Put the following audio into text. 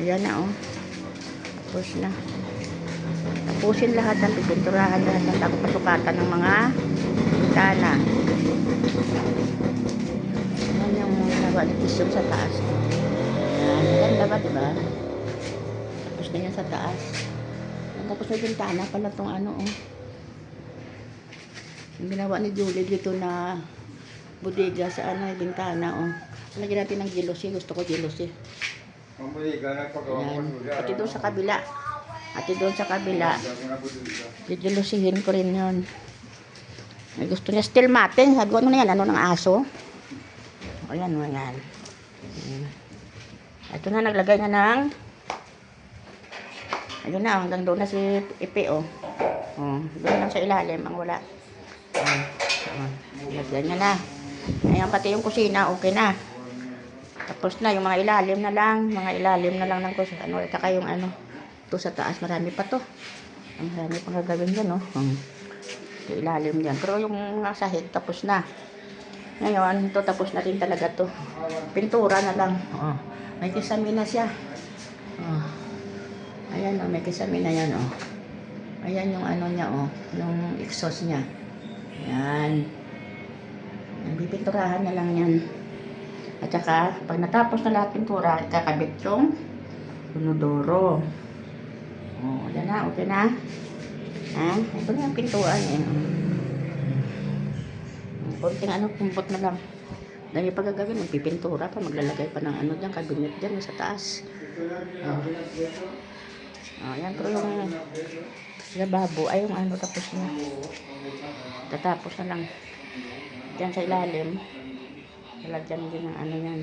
Ayan na, oh. Tapos na. Tapusin lahat ng pipinturahan lahat ng tapos pasukatan ng mga bintana. Ayan yung nagawa ni Kisum sa taas. Ayan, maganda ba, diba? Tapos na yan sa taas. Tapos na bintana pala tong ano, oh. Yung ginawa ni Julie dito na bodega sa ano, bintana, oh. Lagyan natin ng jealousy. Gusto ko jealousy. Ayan. Pati doon sa kabila. Pati doon sa kabila. Jealousyhin ko rin yun. May gusto niya steel matin. Sabi ko, ano na yan? Ano ng aso? Ayan, ayan. Ito na, naglagay na ng ayun na, hanggang doon na si Ipe, oh. Doon lang sa ilalim, ang wala. Lagyan niya na. Ayan, pati yung kusina, okay na. Tapos na, yung mga ilalim na lang ng kusina. Ano, saka yung ano, ito sa taas, marami pa to. Ang marami pang gagawin dyan, oh. Yung ilalim dyan. Pero yung mga sahig, tapos na. Ngayon, ito, tapos na rin talaga to. Pintura na lang. May kisame na siya. Ayan, oh, may kisame na yan, oh. Ayan yung ano niya, oh. Yung exhaust niya. Ayan. Bipinturahan na lang yan. At saka, pag natapos na lahat pintura, kakabit yung inodoro. Yan na, okay na. Ito na yung pintuan, eh. Konting ano, kumpot na lang. Dahil pag gagawin, magpipintura pa, maglalagay pa ng ano dyan, cabinet dyan, sa taas. Yan, pero yung lababo, ay yung ano, tapos na. Tatapos na lang. Diyan sa ilalim. Lalagyan din ng ano yan.